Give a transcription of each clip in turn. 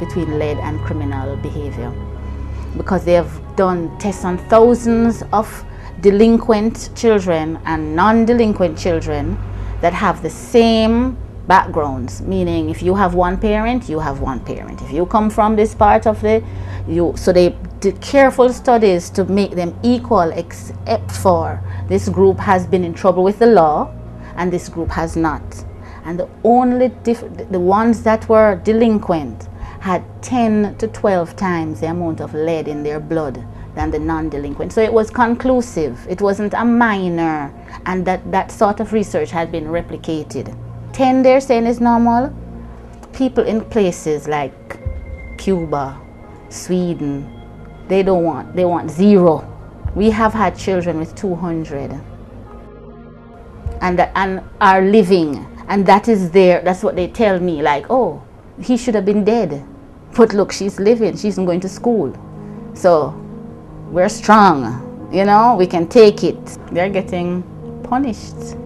between lead and criminal behavior, because they have done tests on thousands of delinquent children and non-delinquent children that have the same backgrounds, meaning if you have one parent, you have one parent. If you come from this part of so they did careful studies to make them equal, except for this group has been in trouble with the law and this group has not. And the ones that were delinquent had 10 to 12 times the amount of lead in their blood than the non-delinquent. So it was conclusive. It wasn't a minor, and that sort of research had been replicated. 10 they're saying is normal. People in places like Cuba, Sweden, they want 0. We have had children with 200 and are living, and that's what they tell me, like, oh, he should have been dead, but look, she's living, she's going to school, so we're strong, you know, we can take it. They're getting punished,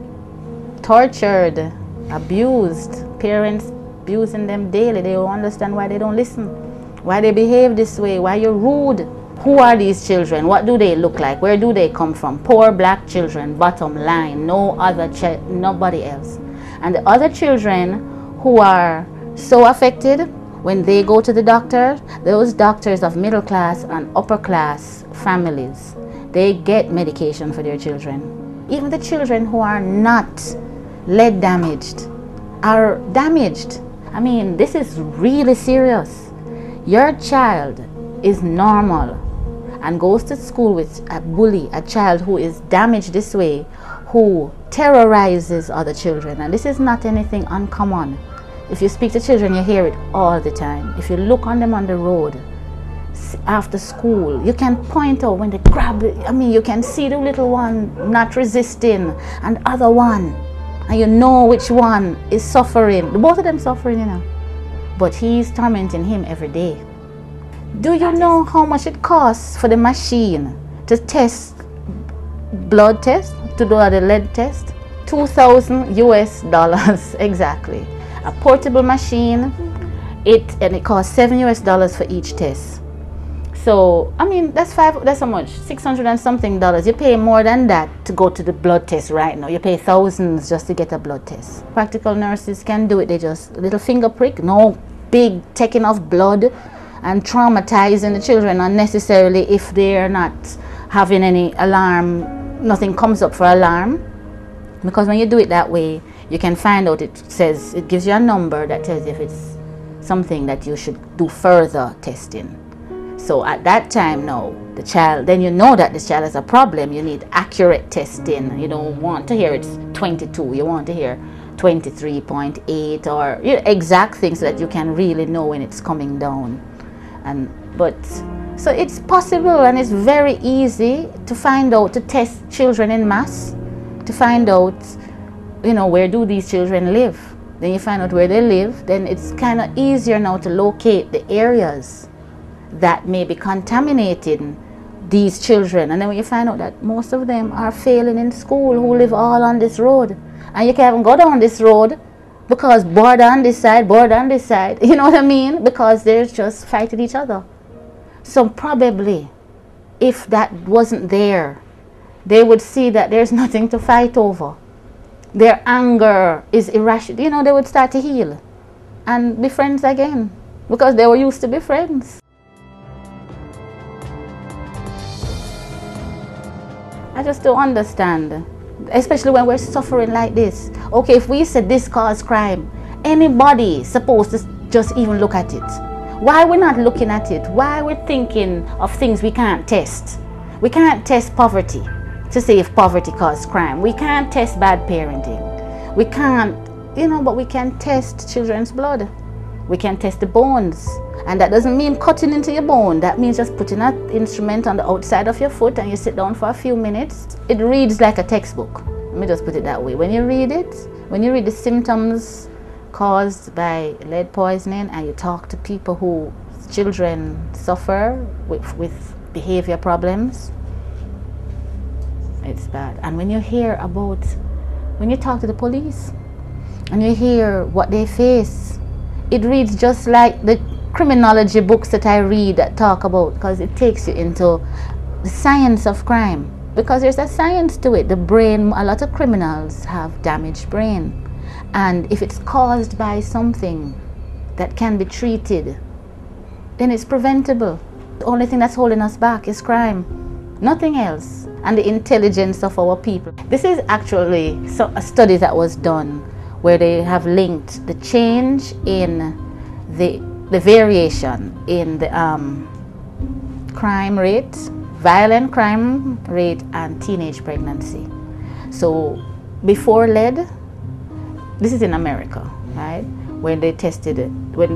tortured, abused, parents abusing them daily. They don't understand why they don't listen, why they behave this way, why you're rude. Who are these children? What do they look like? Where do they come from? Poor black children, bottom line, nobody else. And the other children who are so affected, when they go to the doctor, those doctors of middle class and upper class families, they get medication for their children. Even the children who are not lead damaged are damaged. I mean, this is really serious. Your child is normal and goes to school with a bully, a child who is damaged this way, who terrorizes other children. And this is not anything uncommon. If you speak to children, you hear it all the time. If you look on them on the road after school, you can point out when they grab it. I mean, you can see the little one not resisting and other one, and you know which one is suffering. Both of them suffering, you know, but he's tormenting him every day. Do you know how much it costs for the machine to test blood test, to do the lead test? $2,000 US exactly. A portable machine, it costs $7 US for each test. So I mean, that's how much, $600 and something. You pay more than that to go to the blood test right now. You pay thousands just to get a blood test. Practical nurses can do it. They just a little finger prick, no big taking of blood and traumatizing the children unnecessarily if they're not having any alarm. Nothing comes up for alarm, because when you do it that way, you can find out. It gives you a number that tells you if it's something that you should do further testing. So at that time now, the child, then you know that this child has a problem. You need accurate testing. You don't want to hear it's 22. You want to hear 23.8 or exact things so that you can really know when it's coming down. So it's possible, and it's very easy to find out, to test children in mass, to find out, where do these children live. Then you find out where they live, then it's kind of easier now to locate the areas that may be contaminating these children. And then when you find out that most of them are failing in school, who live all on this road, and you can't even go down this road because border on this side, you know what I mean? Because they're just fighting each other. So probably, if that wasn't there, they would see that there's nothing to fight over. Their anger is irrational. They would start to heal and be friends again, because they were used to be friends. I just don't understand, especially when we're suffering like this. Okay, if we said this caused crime, anybody supposed to just even look at it. Why we're not looking at it? Why we're thinking of things we can't test? We can't test poverty to see if poverty caused crime. We can't test bad parenting. We can't, but we can test children's blood. We can test the bones. And that doesn't mean cutting into your bone. That means just putting an instrument on the outside of your foot and you sit down for a few minutes. It reads like a textbook. Let me just put it that way. When you read it, when you read the symptoms caused by lead poisoning, and you talk to people who children suffer with behavior problems, it's bad. And when you talk to the police and you hear what they face, it reads just like the criminology books that I read that talk about, because it takes you into the science of crime, because there's a science to it. The brain, a lot of criminals have damaged brain, and if it's caused by something that can be treated, then it's preventable. The only thing that's holding us back is crime, nothing else, and the intelligence of our people. This is actually a study that was done where they have linked the change in the variation in the crime rate, violent crime rate, and teenage pregnancy. So before lead, this is in America, right? When they tested it, when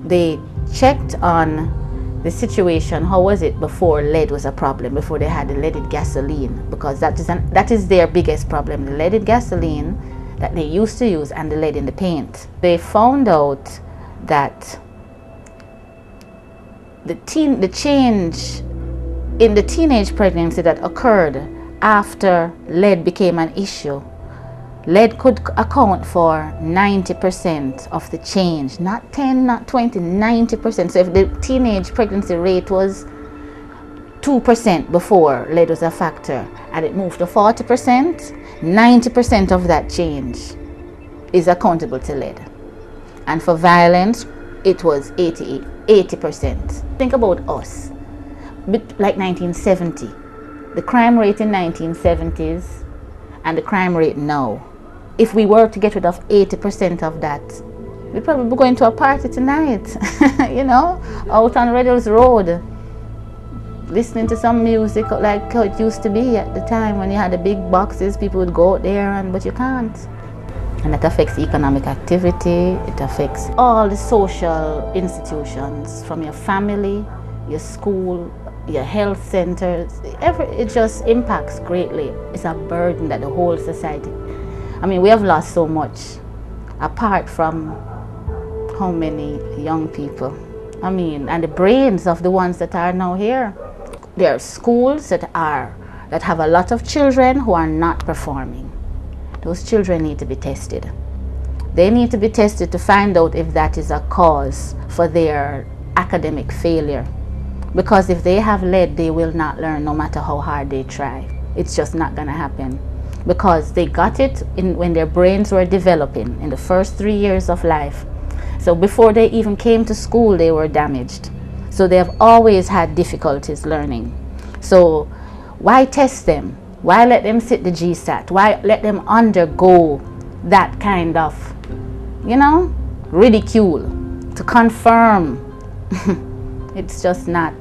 they checked on the situation, how was it before lead was a problem, before they had the leaded gasoline, because that is their biggest problem, the leaded gasoline that they used to use and the lead in the paint. They found out that the change in the teenage pregnancy that occurred after lead became an issue, lead could account for 90% of the change, not 10, not 20, 90%. So if the teenage pregnancy rate was 2% before lead was a factor and it moved to 40%, 90% of that change is accountable to lead. And for violence, it was 80%. Think about us, like 1970, the crime rate in 1970s and the crime rate now. If we were to get rid of 80% of that, we'd probably be going to a party tonight, you know, out on Reddell's Road, listening to some music like how it used to be at the time when you had the big boxes. People would go out there, but you can't. And that affects economic activity, it affects all the social institutions, from your family, your school, your health centers, it just impacts greatly. It's a burden that the whole society, I mean, we have lost so much, apart from how many young people, I mean, and the brains of the ones that are now here. There are schools that have a lot of children who are not performing. Those children need to be tested. They need to be tested to find out if that is a cause for their academic failure. Because if they have lead, they will not learn no matter how hard they try. It's just not going to happen. Because they got it when their brains were developing in the first 3 years of life. So before they even came to school, they were damaged. So they have always had difficulties learning. So why test them? Why let them sit the GSAT? Why let them undergo that kind of, you know, ridicule to confirm? It's just not,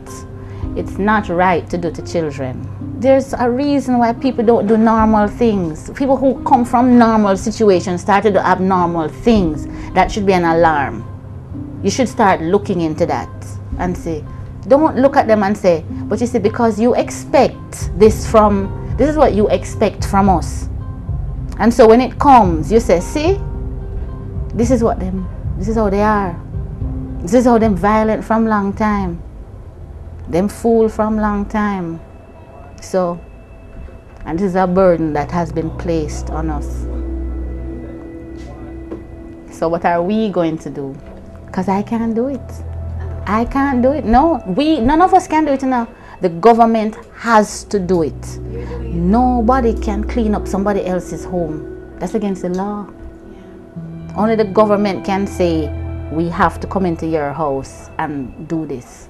it's not right to do to children. There's a reason why people don't do normal things. People who come from normal situations start to do abnormal things. That should be an alarm. You should start looking into that and say, don't look at them and say, but you see, because you expect this from, this is what you expect from us. And so when it comes, you say, see, this is how they are. This is how them violent from long time. Them fool from long time. So, and this is a burden that has been placed on us. So what are we going to do? Because I can't do it. I can't do it. No, none of us can do it now. The government has to do it. Nobody can clean up somebody else's home. That's against the law. Only the government can say, we have to come into your house and do this.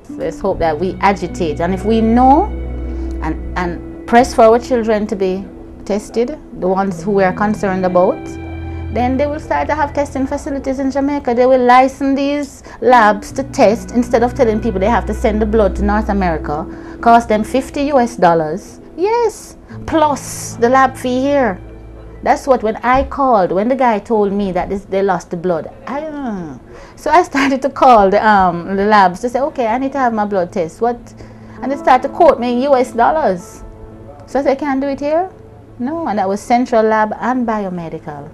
So let's hope that we agitate. And if we know and press for our children to be tested, the ones who we are concerned about, then they will start to have testing facilities in Jamaica. They will license these labs to test instead of telling people they have to send the blood to North America, cost them $50 US. Yes, plus the lab fee here. That's what, when I called, when the guy told me that they lost the blood, so I started to call the labs to say, okay, I need to have my blood test. What? And they started to quote me in US dollars. So I said, I can't do it here? No, and that was Central Lab and Biomedical.